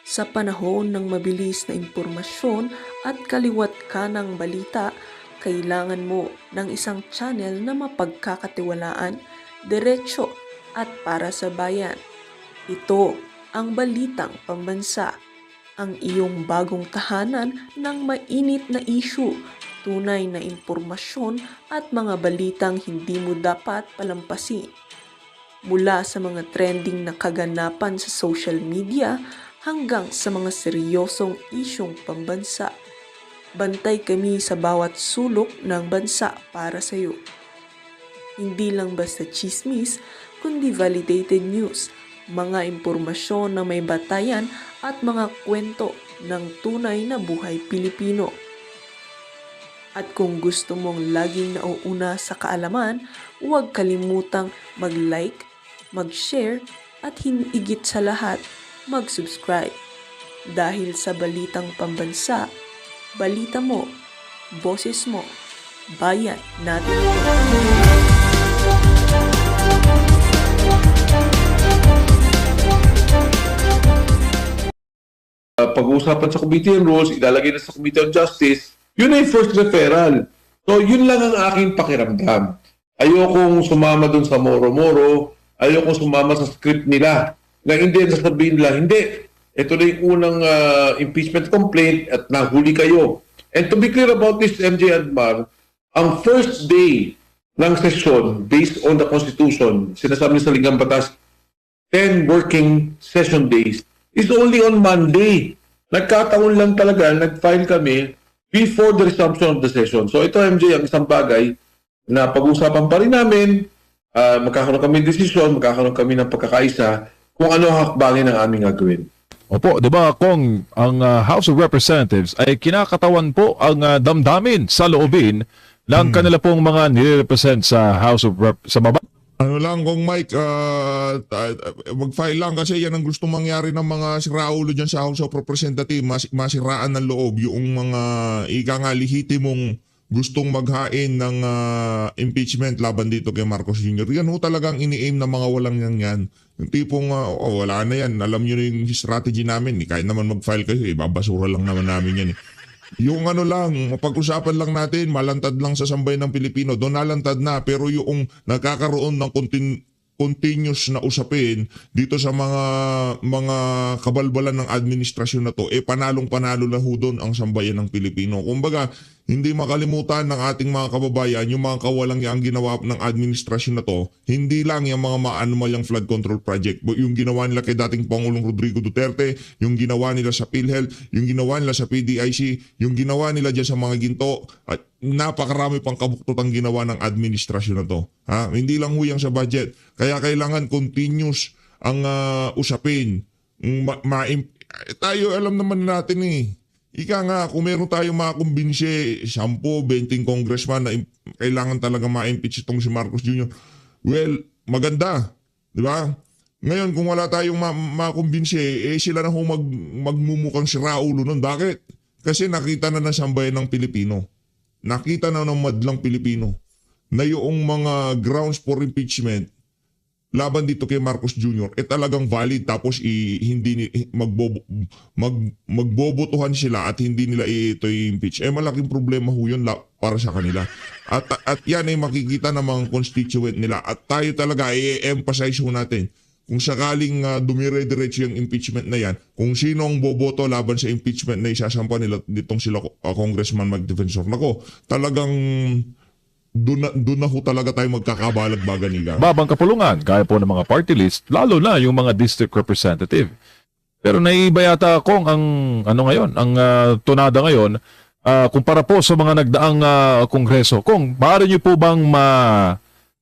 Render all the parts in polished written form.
Sa panahon ng mabilis na impormasyon at kaliwat kanang balita, kailangan mo ng isang channel na mapagkakatiwalaan, diretsyo at para sa bayan. Ito ang Balitang Pambansa, ang iyong bagong tahanan ng mainit na issue, tunay na impormasyon at mga balitang hindi mo dapat palampasin. Mula sa mga trending na kaganapan sa social media hanggang sa mga seryosong isyong pambansa. Bantay kami sa bawat sulok ng bansa para sa iyo. Hindi lang basta chismis, kundi validated news, mga impormasyon na may batayan at mga kwento ng tunay na buhay Pilipino. At kung gusto mong laging nauuna sa kaalaman, huwag kalimutang mag-like, mag-share at higit sa lahat, mag-subscribe. Dahil sa Balitang Pambansa, balita mo, boses mo, bayan natin ito. Pag-uusapan sa Committee on Rules, ilalagay na sa Committee on Justice, yun ay first referral. So, yun lang ang aking pakiramdam. Ayokong sumama dun sa moro-moro, ayokong sumama sa script nila, na hindi sasabihin nila, hindi, ito na yung unang impeachment complaint at nahuli kayo. And to be clear about this, MJ Admar, ang first day ng session based on the Constitution, sinasabi sa Ligang Batas, 10 working session days, is only on Monday. Nagkataon lang talaga, nag-file kami before the resumption of the session. So ito, MJ, ang isang bagay na pag-usapan pa rin namin, magkakaroon kami ng desisyon, magkakaroon kami ng pagkakaisa kung ano ang hakbangin ng aming gagawin. Opo, di ba kung ang House of Representatives ay kinakatawan po ang damdamin sa loobin ng kanila pong mga nire-represent sa House of sa baba. Ano lang kung Mike, mag-file lang kasi yan ang gusto mangyari ng mga siraulo dyan sa House of Representatives, masiraan ng loob yung mga ika nga lehitimong gustong maghain ng impeachment laban dito kay Marcos Jr. Yan ho talagang ini-aim ng mga walang yan. Yung tipong wala na yan, alam nyo na yung strategy namin, kahit naman mag-file kayo, babasura lang naman namin yan. Yung ano lang, mapag-usapan lang natin, malantad lang sa sambayan ng Pilipino, doon nalantad na, pero yung nagkakaroon ng continuous na usapin dito sa mga kabalbalan ng administrasyon na to, panalong-panalo na ho doon ang sambayan ng Pilipino. Kumbaga, hindi makalimutan ng ating mga kababayan yung mga kawalang yang ginawa ng administrasyon na to, hindi lang yung mga maanomalyang flood control project, yung ginawa nila kay dating Pangulong Rodrigo Duterte, yung ginawa nila sa PhilHealth, yung ginawa nila sa PDIC, yung ginawa nila dyan sa mga ginto, at napakarami pang kabuktot ang ginawa ng administrasyon na to. Hindi lang huyang sa budget. Kaya kailangan continuous ang usapin. Tayo alam naman natin Ika nga, kung meron tayong mga kumbinse, 10, 20 congressman na kailangan talaga ma-impeach itong si Marcos Jr., well, maganda. Di ba? Ngayon, kung wala tayong makumbinse, sila na magmumukhang siraulo nun. Bakit? Kasi nakita na ng sambayan ng Pilipino. Nakita na ng madlang Pilipino na yung mga grounds for impeachment laban dito kay Marcos Jr. Talagang valid, tapos hindi magbobotohan sila at hindi nila ito i-impeach. Malaking problema ho yun para sa kanila. At yan ay makikita ng mga constituent nila. At tayo talaga i-emphasize ho natin, kung sakaling dumire-diretso yung impeachment na yan, kung sino ang boboto laban sa impeachment na isasampa nila ditong sila Congressman Magdefensor. Nako, talagang doon na ho talaga tayo magkakabalag-baganiga. Babang kapulungan, kaya po ng mga party list, lalo na yung mga district representative. Pero naiiba yata kung ang tunada ngayon, kumpara po sa mga nagdaang kongreso. Kung maaari nyo po bang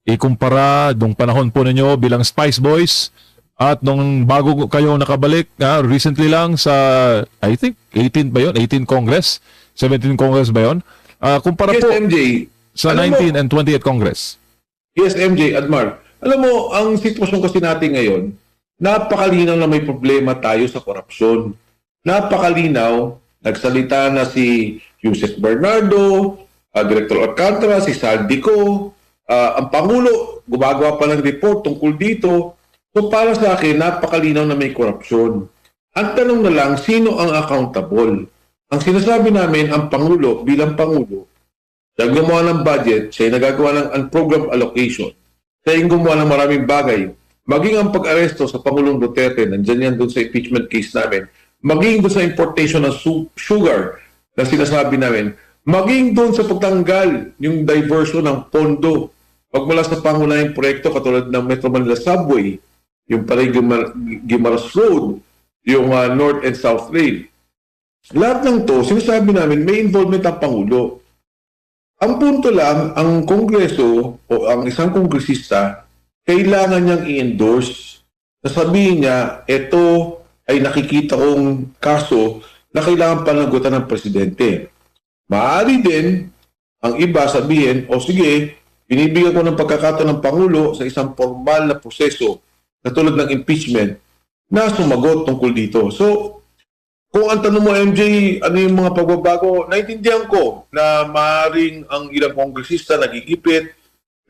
ikumpara nung panahon po ninyo bilang Spice Boys at nung bago kayo nakabalik recently lang sa, I think, 18 ba yun? 18 Congress? 17 Congress ba yun? Kumpara Yes, po MJ. sa 19 and 28 Congress. Yes, MJ, Admar. Alam mo, ang sitwasyon kasi natin ngayon, napakalinaw na may problema tayo sa korupsyon. Napakalinaw, nagsalita na si Yusek Bernardo, Director Alcantara, si Saldico, ang Pangulo, gumagawa pa ng report tungkol dito. So para sa akin, napakalinaw na may korupsyon. Ang tanong na lang, sino ang accountable? Ang sinasabi namin, ang Pangulo, bilang Pangulo, siya ang gumawa ng budget, siya ang nagagawa ng unprogrammed allocation, siya ang gumawa ng maraming bagay. Maging ang pag-aresto sa Pangulong Duterte, nandyan yan doon sa impeachment case namin, maging doon sa importation ng sugar na sinasabi namin, maging doon sa pagtanggal yung diversion ng pondo pagmula sa pangunahing proyekto katulad ng Metro Manila Subway, yung Paray Guimaras Road, yung North and South Rail. Lahat ng to, sinasabi namin, may involvement ang Pangulo. Ang punto lang, ang Kongreso o ang isang kongresista, kailangan niyang i-endorse. Sasabihin niya, ito ay nakikita kong kaso na kailangan panagutan ng Presidente. Maaari din, ang iba sabihin, o sige, binibigyan ko ng pagkakataon ng Pangulo sa isang formal na proseso katulad ng impeachment na sumagot tungkol dito. So, kung ang tanong mo, MJ, ano yung mga pagbabago, naintindihan ko na maaaring ang ilang kongresista nagigipit,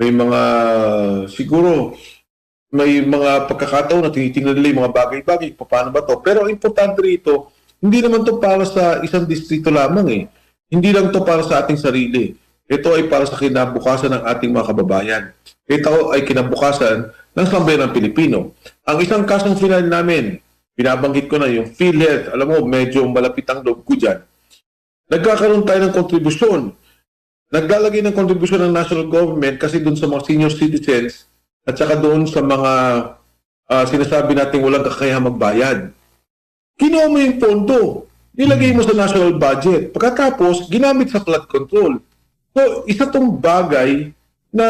may mga, siguro, may mga pagkakataon na tinitingnan nila yung mga bagay-bagay, paano ba to? Pero importante rito, hindi naman to para sa isang distrito lamang eh. Hindi lang to para sa ating sarili. Ito ay para sa kinabukasan ng ating mga kababayan. Ito ay kinabukasan ng sambayanang Pilipino. Ang isang kasong final namin, binabanggit ko na yung PhilHealth, alam mo, medyo malapit ang loob ko dyan. Nagkakaroon tayo ng kontribusyon. Naglalagay ng kontribusyon ng national government kasi doon sa mga senior citizens at saka doon sa mga sinasabi natin walang kakayahang magbayad. Kinuha mo yung pondo, nilagay mo sa national budget. Pagkatapos, ginamit sa flood control. So, isa tong bagay na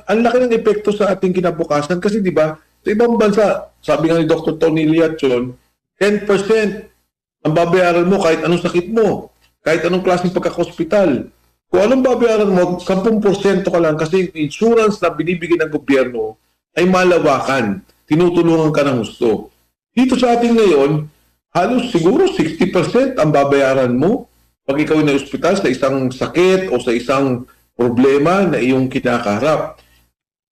ang laki ng epekto sa ating kinabukasan kasi di ba sa ibang bansa, sabi nga ni Dr. Tony Liachon, 10% ang babayaran mo kahit anong sakit mo, kahit anong klaseng pagkaka-hospital. Kung anong babayaran mo, 10% ka lang kasi yung insurance na binibigay ng gobyerno ay malawakan. Tinutulungan ka ng gusto. Dito sa atin ngayon, halos siguro 60% ang babayaran mo pag ikaw ay na-hospital sa isang sakit o sa isang problema na iyong kinakaharap.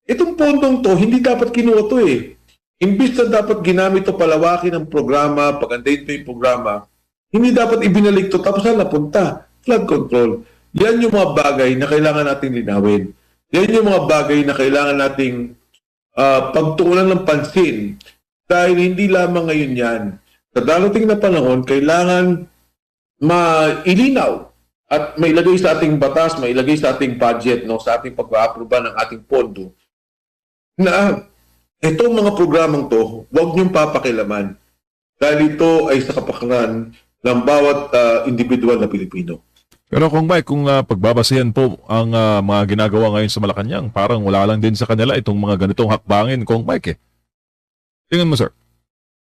Itong pondong to, hindi dapat kinuha to eh. Imbis na dapat ginamit to palawakin ang programa, pagandahin to yung programa, hindi dapat ibinalik to tapos saan napunta? Flood control. Yan yung mga bagay na kailangan nating linawin. Yan yung mga bagay na kailangan nating pagtuunan ng pansin. Dahil hindi lamang ngayon yan. Sa darating na panahon, kailangan mailinaw at mailagay sa ating batas, mailagay sa ating budget, no, sa ating pag-aaproba ng ating pondo, na itong mga programang to, huwag niyong papakilaman. Dahil ito ay sa kapakanan ng bawat individual na Pilipino. Pero kung pagbabasihan po ang mga ginagawa ngayon sa Malacanang, parang wala lang din sa kanila itong mga ganitong hakbangin, Kong Mike eh. Tingnan mo, sir.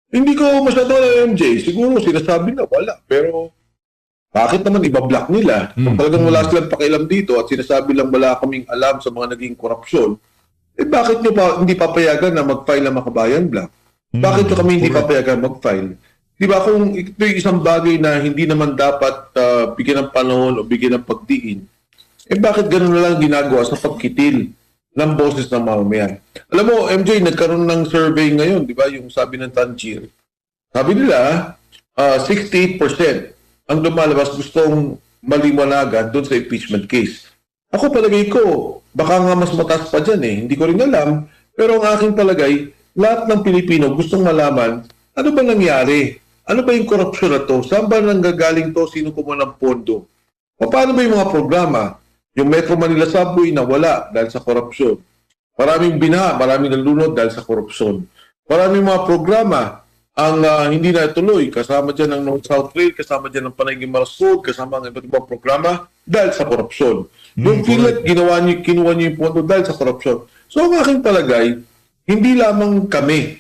Hindi ko masyado na MJ. Siguro sinasabi na wala. Pero bakit naman ibablock nila? Kung talagang wala silang pakialam dito at sinasabi lang wala kaming alam sa mga naging korupsyon, eh bakit nyo pa hindi papayagan na mag-file ang Makabayan Black? Bakit nyo kami hindi papayagan mag-file? Di ba kung ito yung isang bagay na hindi naman dapat bigyan ng panahon o bigyan ng pagdiin, eh bakit ganun na lang ginagawa sa pagkitil ng boses ng mamamayan? Alam mo, MJ, nagkaroon ng survey ngayon, di ba? Yung sabi ng Tangier. Sabi nila, 68% ang lumalabas gustong maliwanagan doon sa impeachment case. Ako palagay ko, baka nga mas mataas pa dyan eh. Hindi ko rin alam. Pero ang aking palagay, lahat ng Pilipino gustong malaman, ano ba nangyari? Ano ba yung korupsyon na to? Saan ba nanggagaling to? Sino kumuha ng pondo? Paano ba yung mga programa? Yung Metro Manila Subway na wala dahil sa korupsyon. Maraming binaha, maraming nalunod dahil sa korupsyon. Maraming mga programa ang hindi na tuloy. Kasama dyan ang North-South Rail, kasama dyan ang Panay Guimaras Road, kasama ang iba't ibang programa dahil sa korupsyon. Yung PhilHealth, kinuha niyo yung pondo dahil sa korupsyon. So ang aking palagay, hindi lamang kami.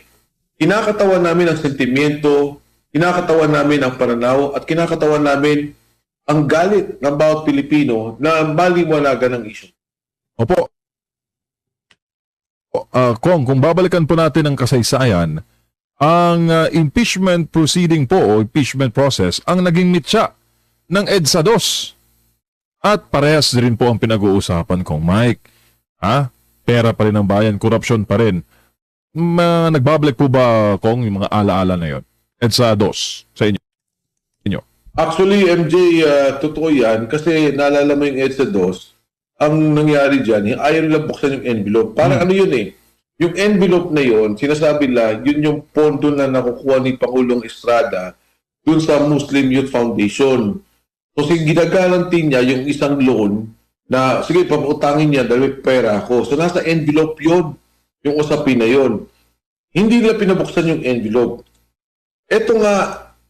Kinakatawan namin ang sentimiento, kinakatawan namin ang pananaw, at kinakatawan namin ang galit ng bawat Pilipino na maliwanagan ng issue. Opo. Kong, kung babalikan po natin ang kasaysayan, ang impeachment proceeding po o impeachment process ang naging mitya ng EDSA 2. At parehas rin po ang pinag-uusapan kong Mike. Pera pa rin ng bayan, korupsyon pa rin. Nagbabalik po ba, Kong, yung mga alaala na yon? EDSA 2 sa inyo? Actually, MJ, totoo yan kasi naalala mo yung EDSA 2, ang nangyari dyan, ayaw nila buksan yung envelope. Parang ano yun eh, yung envelope na yun, sinasabi lang, yun yung pondo na nakukuha ni Pangulong Estrada dun sa Muslim Youth Foundation. So, ginagaranti niya yung isang loan na, sige, paputangin niya dahil may pera ako. So, nasa envelope yun, yung usapin na yun. Hindi nila pinabuksan yung envelope. Ito nga,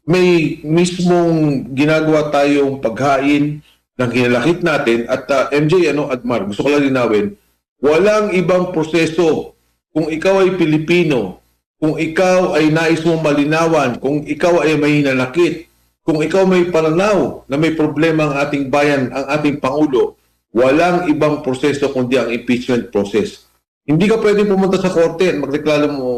may mismong ginagawa tayong paghain ng hinalakit natin at MJ, Admar, gusto ko lang linawin, walang ibang proseso. Kung ikaw ay Pilipino, kung ikaw ay nais mong malinawan, kung ikaw ay may hinalakit, kung ikaw may pananaw na may problema ang ating bayan, ang ating Pangulo, walang ibang proseso kundi ang impeachment process. Hindi ka pwedeng pumunta sa korte at magreklamo mo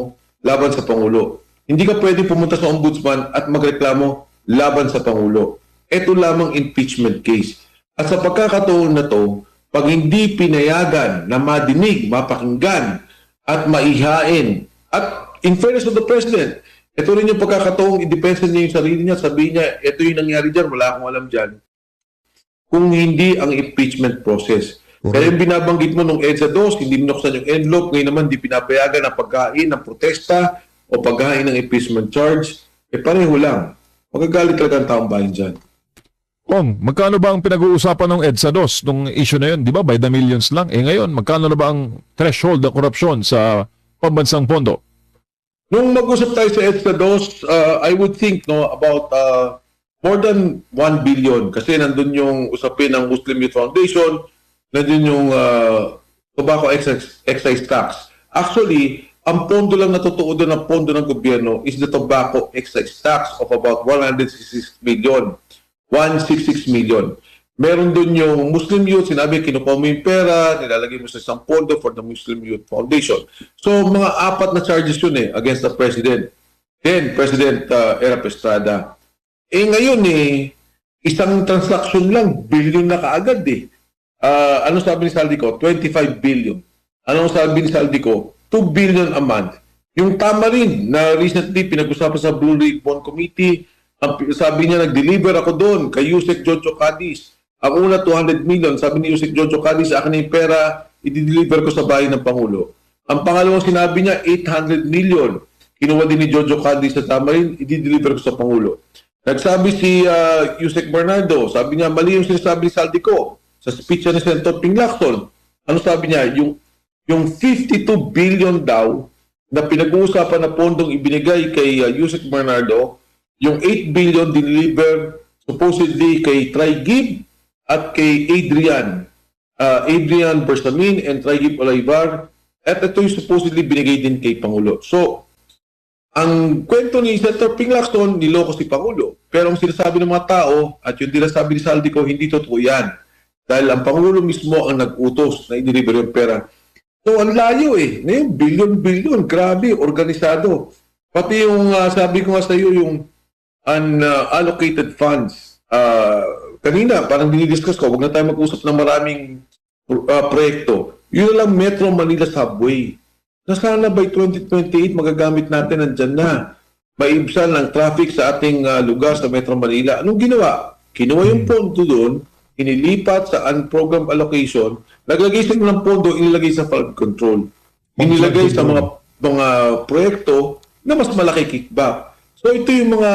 laban sa Pangulo. Hindi ka pwedeng pumunta sa ombudsman at magreklamo laban sa Pangulo. Ito lamang impeachment case. At sa pagkakataon na to, pag hindi pinayagan na madinig, mapakinggan, at maihain, at in fairness to the President, ito rin yung pagkakataong i-depensa niya yung sarili niya, sabihin niya, ito yung nangyari dyan, wala akong alam dyan. Kung hindi ang impeachment process. Kaya yung binabanggit mo nung EDSA 2, hindi minuksan yung envelope, ngayon naman hindi pinapayagan ang pagkain, ng protesta, o paghain ng impeachment charge, pareho lang. Magagalit talaga ang taong bayan dyan. Kung, magkano ba ang pinag-uusapan ng EDSA 2 nung issue na yun? Di ba, by the millions lang? Ngayon, magkano na ba ang threshold ng korupsyon sa pambansang pondo? Nung mag-usap tayo sa EDSA 2, I would think about more than 1 billion kasi nandun yung usapin ng Muslim Youth Foundation, nandun yung tobacco excise tax. Actually, ang pondo lang natutuod ng pondo ng gobyerno is the tobacco excise tax of about 166 million. 166 million. Meron dun yung Muslim Youth, sinabi kinukuha mo yung pera, nilalagay mo sa isang pondo for the Muslim Youth Foundation. So mga 4 na charges yun against the President. Then, President Erap Estrada. Ngayon isang transaction lang, billion na kaagad ano sabi ni Saldico? 25 billion. Anong sabi ni Saldico? 2 billion a month. Yung tama rin na recently pinag-usapan sa Blue Ribbon Committee, sabi niya nag-deliver ako doon kay Yusek Jojo Cadiz. Ang una 200 million, sabi ni Yusek Jojo Cadiz, akin na yung pera, i-deliver ko sa bahay ng Pangulo. Ang pangalawang sinabi niya, 800 million. Kinuha din ni Jojo Cadiz sa tama rin, i-deliver ko sa Pangulo. Nagsabi si Yusek Bernardo, sabi niya, mali yung sinasabi ni Saldico sa speech ni Senator Ping Lacson. Ano sabi niya? Yung 52 billion daw na pinag-uusapan na pondong ibinigay kay Yusek Bernardo, yung 8 billion deliver supposedly kay Trigib at kay Adrian Bersamin and Trigib Olivar, at ito yung supposedly binigay din kay Pangulo. So, ang kwento ni Senator Ping Lacson, niloko si Pangulo. Pero ang sinasabi ng mga tao at yung sinasabi ni Saldico, hindi totoo yan. Dahil ang Pangulo mismo ang nag-utos na i-deliver yung pera. So, ang layo Ngayon, billion-billion. Grabe, organisado. Pati yung, sabi ko nga sa iyo, yung unallocated funds. Kanina, parang dinidiscuss ko, huwag na tayo mag-usap ng maraming proyekto. Yun lang Metro Manila Subway. Na sana by 2028, magagamit natin, nandyan na. Maibsan ng traffic sa ating lugar sa Metro Manila. Anong ginawa? Kinuha yung pondo doon, inilipat sa unprogrammed allocation, naglagay sila ng pondo, inilagay sa flood control. Inilagay sa mga proyekto na mas malaki kickback. So ito yung mga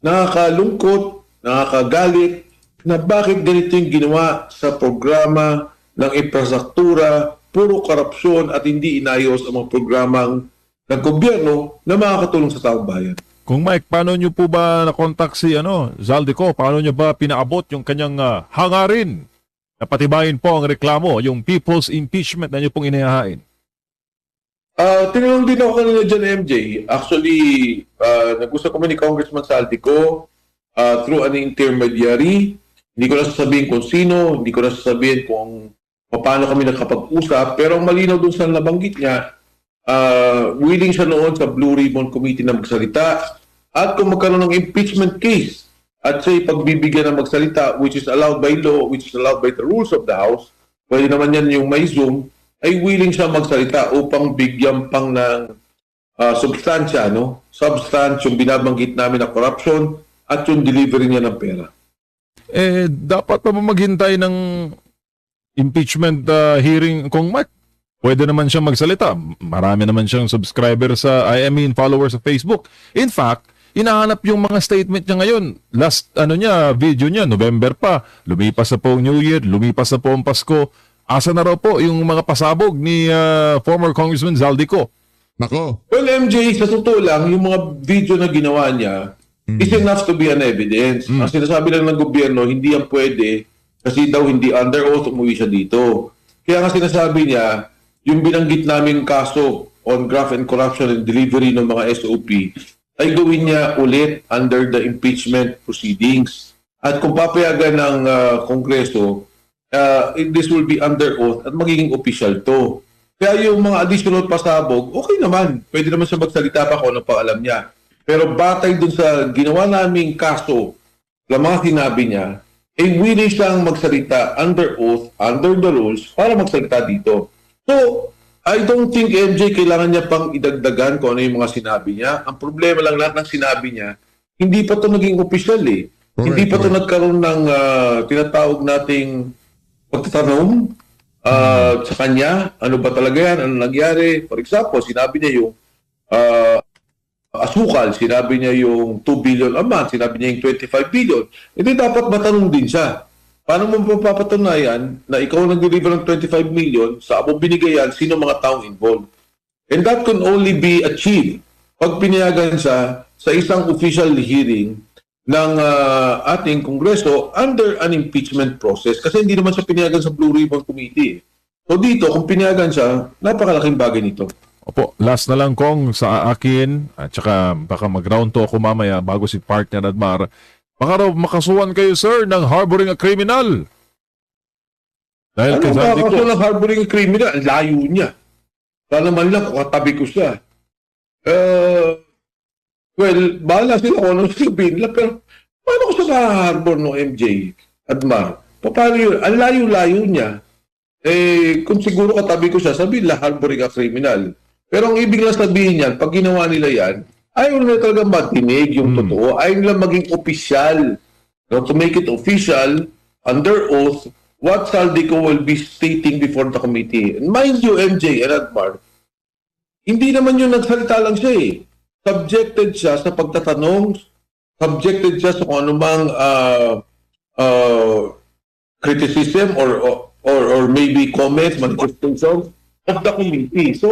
nakakalungkot, nakakagalit, na bakit ganito yung ginawa sa programa ng infrastruktura, puro korupsyon at hindi inayos ang mga programang ng gobyerno na makakatulong sa taong bayan. Kung Mike, paano nyo po ba na-contact si Zaldico? Paano nyo ba pinaabot yung kanyang hangarin na patibayin po ang reklamo, yung people's impeachment na nyo pong inihahain? Tinanong din ako kanina dyan, MJ. Actually, nag-usap kami ni Congressman Zaldico through an intermediary. Hindi ko na sasabihin kung sino, hindi ko na sasabihin kung paano kami nakapag-usap, pero malinaw dun sa nabanggit niya, willing siya noon sa Blue Ribbon Committee na magsalita at kung magkaroon ng impeachment case at siya'y pagbibigyan ng magsalita which is allowed by law, which is allowed by the rules of the House, pwede naman yan yung may Zoom, ay willing siya magsalita upang bigyan pang ng substansya, no? Substance, yung binabanggit namin na corruption at yung delivery niya ng pera. Dapat pa ba maghintay ng impeachment hearing kung Mark? Pwede naman siyang magsalita. Marami naman siyang subscriber followers sa Facebook. In fact, inahanap yung mga statement niya ngayon. Last video niya, November pa. Lumipas na po ang New Year, lumipas na po ang Pasko. Asa na raw po yung mga pasabog ni former Congressman Zaldico? Nako. Well, MJ, sa totoo lang, yung mga video na ginawa niya is enough to be an evidence. Ang sinasabi lang ng gobyerno, hindi yan pwede kasi daw hindi under oath umuwi siya dito. Kaya nga sinasabi niya, yung binanggit naming kaso on graft and corruption and delivery ng mga SOP ay gawin niya ulit under the impeachment proceedings. At kung papayagan ng Kongreso, this will be under oath at magiging official to. Kaya yung mga additional pasabog, okay naman. Pwede naman siya magsalita pa kung ano pa alam niya. Pero batay dun sa ginawa naming kaso, na mga sinabi niya, willing siyang magsalita under oath, under the rules, para magsalita dito. So, I don't think MJ kailangan niya pang idagdagan kung ano yung mga sinabi niya. Ang problema lang lahat ng sinabi niya, hindi pa ito naging official eh. Hindi pa ito nagkaroon ng tinatawag nating pagtatanong sa kanya, ano ba talaga yan, ano nangyari. For example, sinabi niya yung asukal, sinabi niya yung 2 billion a month, sinabi niya yung 25 billion. Hindi dapat matanong din siya. Paano mo mapapatunayan na ikaw nag-deliver ng 25 million, sa amo binigay yan, sino mga taong involved? And that can only be achieved pag pinayagan siya sa isang official hearing ng ating Kongreso under an impeachment process. Kasi hindi naman siya pinayagan sa Blue Ribbon Committee. So dito, kung pinayagan siya, napakalaking bagay nito. Opo, last na lang kong sa akin, at saka baka mag-round to ako mamaya bago si partner Admar. Baka raw makasuhan kayo, sir, ng harboring a criminal. Dahil Ano ba kaso ng harboring a criminal? Ang layo niya. Sana man lang kung katabi ko siya. Well, bahala sila kung anong sabihin nila. Pero paano ko sa harbor no MJ Admar? Paano yun? Ang layo-layo niya. Kung siguro katabi ko siya, sabihin la harboring a criminal. Pero ang ibig lang sabihin niyan, pag ginawa nila yan, ayaw nila talaga matinig yung totoo. Ayaw nila maging opisyal. So, to make it official, under oath, what Zaldico will be stating before the committee. And mind you, MJ and Admar, hindi naman yung nagsalita lang siya eh. Subjected siya sa pagtatanong, subjected siya sa kung anumang criticism or maybe comments, manifestations of the committee. So,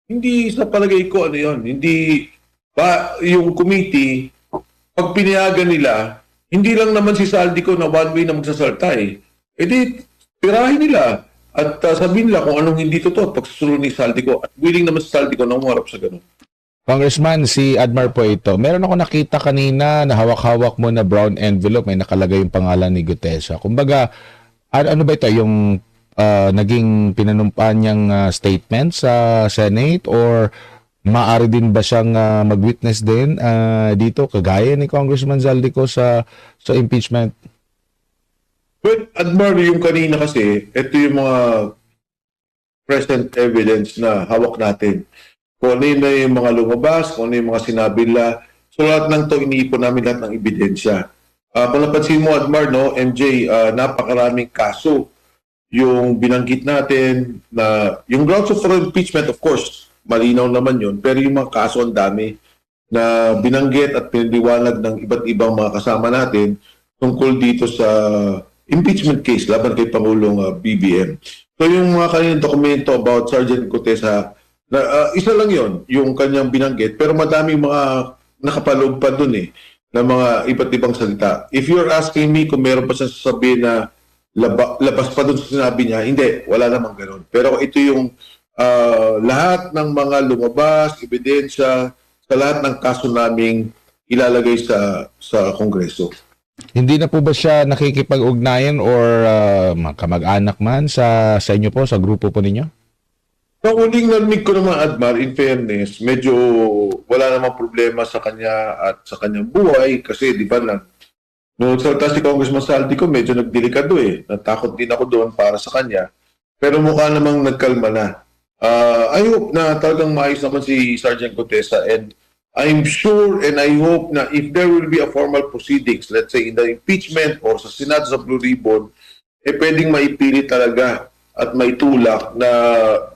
hindi sa palagay ko ano yun. Hindi ba yung committee, pag pinayagan nila, hindi lang naman si Zaldico na one way na magsasalta eh. E di, tirahin nila at sabihin nila kung anong hindi totoo at pagsusunod ni Zaldico at willing naman si Zaldico na umarap sa ganun. Congressman, si Admar po ito. Meron ako nakita kanina na hawak-hawak mo na brown envelope, may nakalagay yung pangalan ni Gutesa. Kumbaga, ano ba ito? Yung naging pinanumpan niyang statement sa Senate or maaari din ba siyang mag-witness din dito kagaya ni Congressman Zaldico sa impeachment? Well, Admar, yung kanina kasi, ito yung mga present evidence na hawak natin. Kung ano yung mga lumabas, kung ano yung mga sinabi nila. So lahat ng to, iniipon namin lahat ng ebidensya. Kung napansin mo, Admar, no, MJ, napakaraming kaso yung binanggit natin na yung grounds of impeachment, of course, malinaw naman yun. Pero yung mga kaso ang dami na binanggit at piniliwanag ng iba't ibang mga kasama natin tungkol dito sa impeachment case laban kay Pangulong BBM. So yung mga kanyang dokumento about Sergeant Gutesa, isa lang yon yung kanyang binanggit, pero madaming mga nakapaloob pa dun eh, na mga iba't ibang salita. If you're asking me kung meron pa siya sasabihin na labas pa dun sa sinabi niya, hindi, wala namang ganun. Pero ito yung lahat ng mga lumabas, ebidensya, sa lahat ng kaso naming ilalagay sa Kongreso. Hindi na po ba siya nakikipag-ugnayan or kamag-anak man sa inyo po, sa grupo po ninyo? Ang uling narinig ko naman, Admar, in fairness, medyo wala namang problema sa kanya at sa kanyang buhay kasi di ba nung salta si Congressman Zaldico, medyo nagdelikado eh. Natakot din ako doon para sa kanya. Pero mukha namang nagkalma na. I hope na talagang maayos naman si Sergeant Gutesa, and I'm sure and I hope na if there will be a formal proceedings, let's say in the impeachment or sa Senado sa Blue Ribbon, pwedeng maipili talaga at maitulak na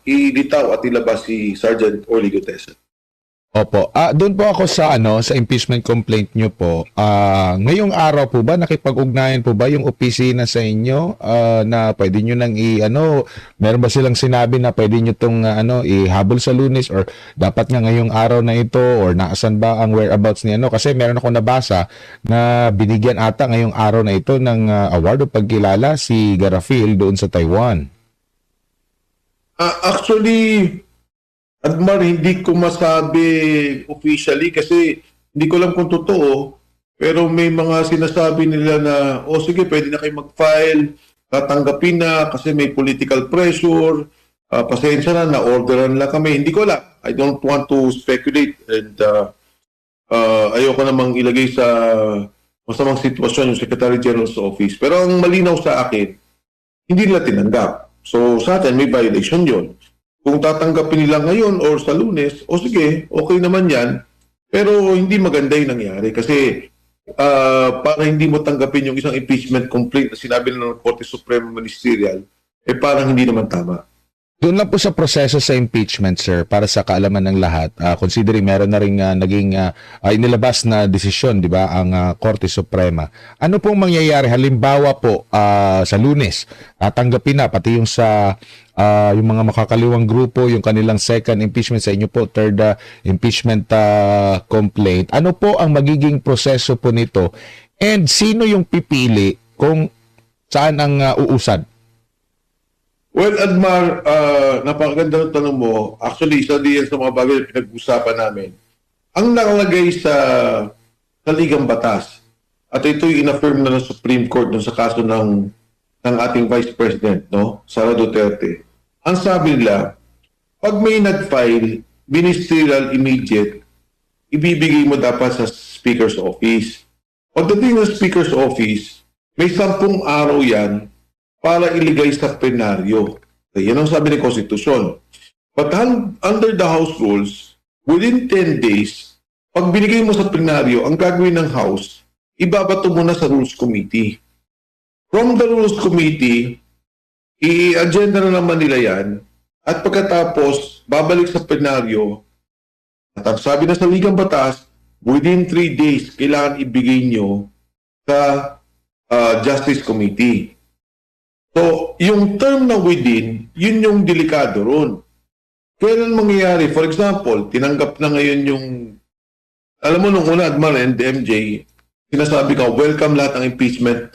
ilitaw at ilabas si Sergeant Orly Gutesa. Opo. Doon po ako sa sa impeachment complaint nyo po. Ngayong araw po ba nakipag-ugnayan po ba yung opisina sa inyo na pwede nyo nang meron ba silang sinabi na pwede nyo tong ihabol sa Lunes, or dapat nga ngayong araw na ito, or naasan ba ang whereabouts ni kasi meron ako nabasa na binigyan ata ngayong araw na ito ng award o pagkilala si Garafil doon sa Taiwan. Actually, Admar, hindi ko masabi officially kasi hindi ko alam kung totoo, pero may mga sinasabi nila na, sige, pwede na kayo mag-file, tatanggapin na kasi may political pressure, pasensya na, na-orderan lang kami. Hindi ko alam. I don't want to speculate, and ayoko namang ilagay sa masamang sitwasyon yung Secretary General's office. Pero ang malinaw sa akin, hindi nila tinanggap. So sa atin, may violation yun. Kung tatanggapin nila ngayon or sa Lunes, sige, okay naman yan. Pero hindi maganda yung nangyari kasi para hindi mo tanggapin yung isang impeachment complaint na sinabi ng Korte Suprema Ministerial, parang hindi naman tama. Doon lang po sa proseso sa impeachment, sir, para sa kaalaman ng lahat, considering meron na rin naging inilabas na desisyon, di ba, ang Korte Suprema. Ano pong mangyayari? Halimbawa po, sa Lunes, tanggapin na, pati yung sa yung mga makakaliwang grupo, yung kanilang second impeachment, sa inyo po, third impeachment complaint. Ano po ang magiging proseso po nito? And sino yung pipili kung saan ang uusad? Well, Admar, napakaganda ng tanong mo. Actually, isa din sa mga bagay na pinag-usapan namin. Ang nakalagay sa ligang batas, at ito'y inaffirm na ng Supreme Court dun sa kaso ng ating Vice President, Sara Duterte. Ang sabi nila, pag may nag-file, ministerial immediate, ibibigay mo dapat sa Speaker's Office. Pagdating ng Speaker's Office, may 10 araw yan para iligay sa plenaryo. Yan ang sabi ng Konstitusyon. But under the House rules, within 10 days, pag binigay mo sa plenaryo, ang gagawin ng House, ibabato mo na sa Rules Committee. From the Rules Committee, i-agenda na naman nila yan, at pagkatapos, babalik sa plenaryo, at ang sabi na sa Ligang Batas, within 3 days, kailangan ibigay nyo sa Justice Committee. So, yung term na within, yun yung delikado ron. Kailan mangyayari? For example, tinanggap na ngayon yung, alam mo nung una, Admar and MJ, sinasabi ka, welcome lahat ng impeachment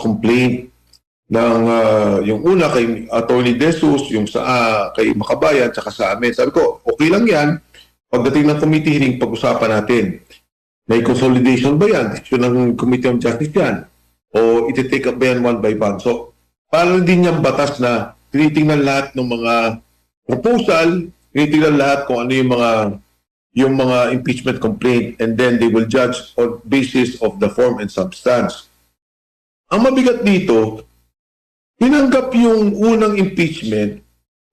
complaint ng yung una kay Attorney De Jesus, yung sa kay Makabayan, tsaka sa amin. Sabi ko, okay lang yan. Pagdating ng committee hearing, pag-usapan natin. May consolidation ba yan? Issue ng Committee on Justice yan? O iti-take up ba yan one by one? So, parang din yung batas na tinitingnan lahat ng mga proposal, tinitingnan lahat kung ano yung mga impeachment complaint, and then they will judge on basis of the form and substance. Ang mabigat dito, tinanggap yung unang impeachment,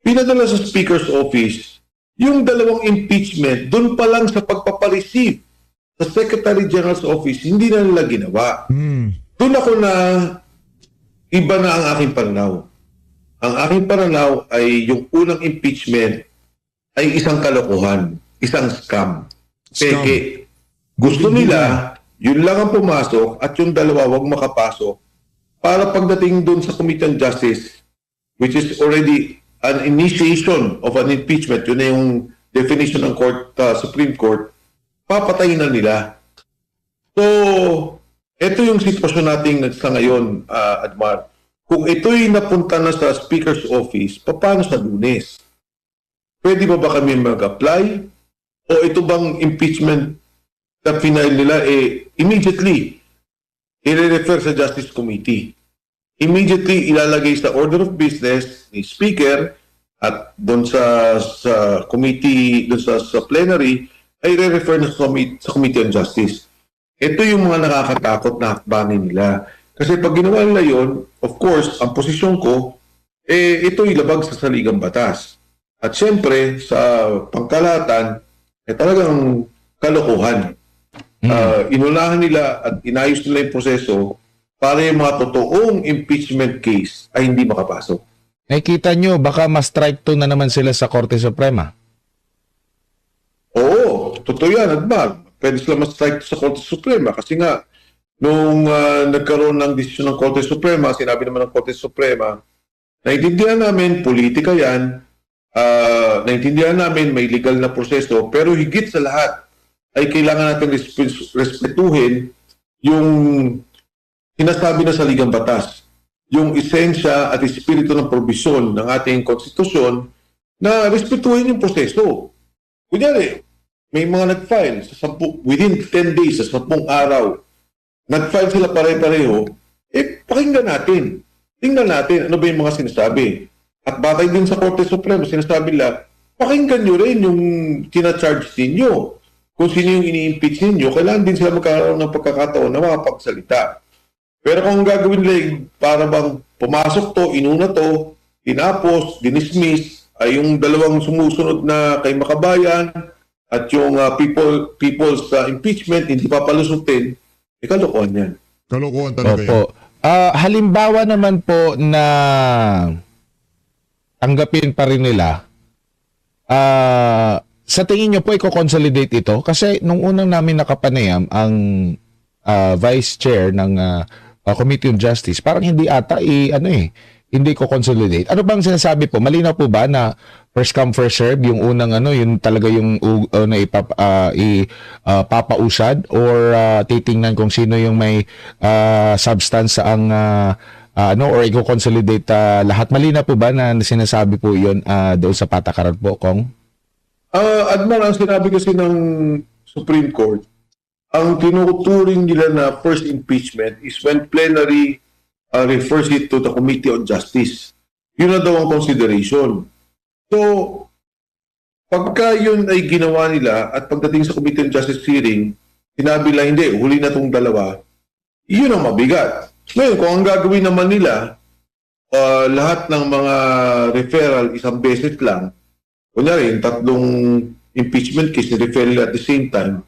pinadala sa Speaker's Office, yung 2 impeachment, doon pa lang sa pagpapareceive sa Secretary General's Office, hindi na nila ginawa. Doon ako na iba na ang aking pananaw. Ang aking pananaw ay yung unang impeachment ay isang kalokohan, isang scam. Peke. Gusto nila, yun lang ang pumasok at yung 2 wag makapasok para pagdating doon sa Committee on Justice, which is already an initiation of an impeachment, yun na yung definition ng Supreme Court, papatayin na nila. So, ito yung sitwasyon natin sa ngayon, Admar. Kung ito'y napunta na sa Speaker's Office, paano sa Lunes? Pwede ba kami mag-apply? O ito bang impeachment na final nila, immediately, i-refer sa Justice Committee. Immediately, ilalagay sa order of business ni Speaker at doon sa committee, doon sa plenary, ay i-refer na sa Committee on Justice. Ito yung mga nakakatakot na hakbangin nila. Kasi pag ginawa nila yun, of course, ang posisyon ko, ito'y labag sa saligang batas. At syempre, sa pangkalahatan, talagang kalokohan. Inunahan nila at inayos nila yung proseso para yung mga totoong impeachment case ay hindi makapasok. Nakikita nyo, baka ma-strike 2 na naman sila sa Korte Suprema. Oo, totoo yan, Admar. Pwede sila ma-strike sa Korte Suprema kasi nga, nung nagkaroon ng desisyon ng Korte Suprema, sinabi naman ng Korte Suprema, naintindihan namin, politika yan, naintindihan namin, may legal na proseso, pero higit sa lahat, ay kailangan natin respetuhin yung sinasabi na saligang batas, yung esensya at espiritu ng probisyon ng ating konstitusyon na respetuhin yung proseso. Kunyari, may mga nag-file within 10 days, sa 10 araw, nag-file sila pare-pareho, pakinggan natin. Tingnan natin ano ba yung mga sinasabi. At batay din sa Korte Suprema, sinasabi nila, pakinggan nyo rin yung tina-charge ninyo. Kung sino yung ini-impeach ninyo, kailangan din sila magkaroon ng pagkakataon na makapagsalita. Pero kung gagawin nila, para bang pumasok to, inuna to, tinapos, dinismiss, ay yung dalawang sumusunod na kay Makabayan at yung people's impeachment, hindi papalusutin, kalokohan yan. Kalokohan talaga yan. Opo. Halimbawa naman po na tanggapin pa rin nila, sa tingin nyo po i-consolidate ito? Kasi nung unang namin nakapanayam ang vice chair ng Committee on Justice, parang hindi ata hindi ko consolidate. Ano bang sinasabi po? Malinaw po ba na first come first serve yung unang yun talaga yung papausad or titingnan kung sino yung may substance ang or i-consolidate lahat? Malinaw po ba na sinasabi po yun doon sa patakaran po, Kong? Admar, ang sinabi kasi ng Supreme Court, ang tinuturing nila na first impeachment is when plenary refers it to the Committee on Justice. Yun na daw ang consideration. So, pagka yun ay ginawa nila at pagdating sa Committee on Justice hearing, sinabi lang, hindi, huli na itong dalawa, yun ang mabigat. Ngayon, kung ang gagawin naman nila, lahat ng mga referral isang beses lang, kunyari, yung 3 impeachment case na referral at the same time,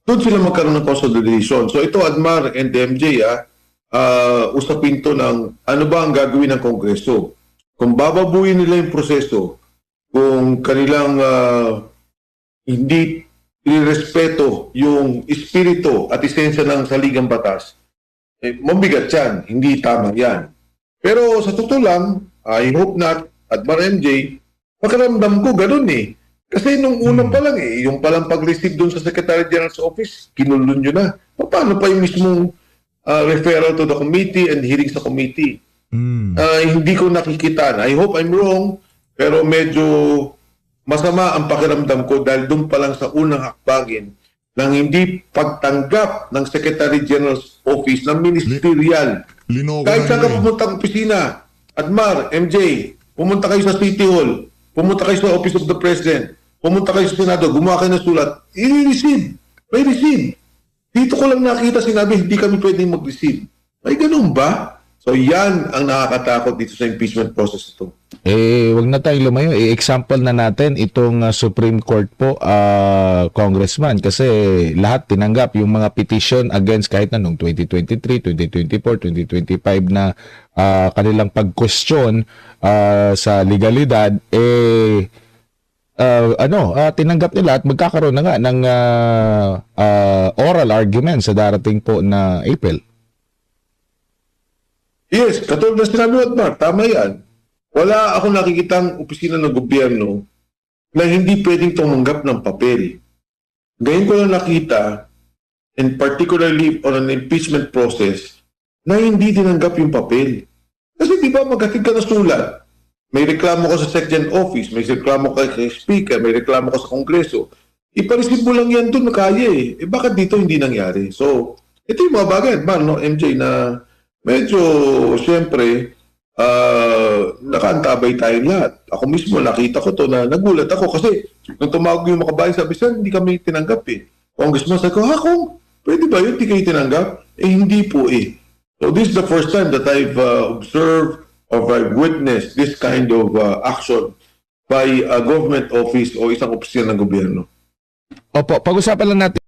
doon sila magkaroon ng consolidation. So ito, Admar and MJ, usapin to ng ano ba ang gagawin ng Kongreso. Kung bababuin nila yung proseso, kung kanilang hindi nirespeto yung espiritu at esensya ng saligang batas, mabigat yan, hindi tama yan. Pero sa totoo lang, I hope not, Admar MJ, pakiramdam ko ganun eh. Kasi nung una pa lang yung palang pag-receive doon sa Secretary General's Office, kinulun nyo na. Paano pa yung mismong referral to the committee and hearing sa committee? Hindi ko nakikita na. I hope I'm wrong, pero medyo masama ang pakiramdam ko dahil doon pa lang sa unang hakbangin ng hindi pagtanggap ng Secretary General's Office ng ministerial. Kahit saan ka pumunta ang opisina, Admar, MJ, pumunta kayo sa City Hall, pumunta kayo sa Office of the President, pumunta kayo sa Senado, gumawa kayo ng sulat, i-receive. May receive. Dito ko lang nakita sinabi, hindi kami pwedeng mag-receive. May ganun ba? So yan ang nakakatakot dito sa impeachment process ito. Wag na tayong lumayo. Example na natin itong Supreme Court po, Congressman, kasi lahat tinanggap yung mga petition against kahit na nung 2023, 2024, 2025 na kanilang pag-question sa legalidad, tinanggap nila at magkakaroon na nga ng oral argument sa darating po na April. Yes, katulad na sinabi mo, Admar, tama yan. Wala akong nakikitang opisina ng gobyerno na hindi pwedeng tumanggap ng papel. Ngayon ko lang nakita, and particularly on an impeachment process, na hindi tinanggap yung papel. Kasi di ba maghatid ka na sulat, may reklamo ka sa Secretary Office, may reklamo ka kay Speaker, may reklamo ka sa Kongreso, ipareceive mo lang yan doon na kaya eh. Bakit dito hindi nangyari? So, ito yung mga bagay, no, MJ, na medyo, siyempre, nakaantabay tayong lahat. Ako mismo, nakita ko to na nagulat ako kasi nung tumawag yung Makabayan, sabi siya, hindi kami tinanggap eh. Congressman, sabi ko, kung pwede ba yun, hindi kayo tinanggap? Hindi po eh. So this is the first time that I've observed or I've witnessed this kind of action by a government office o isang opisina ng gobyerno. Opo, pag-usapan lang natin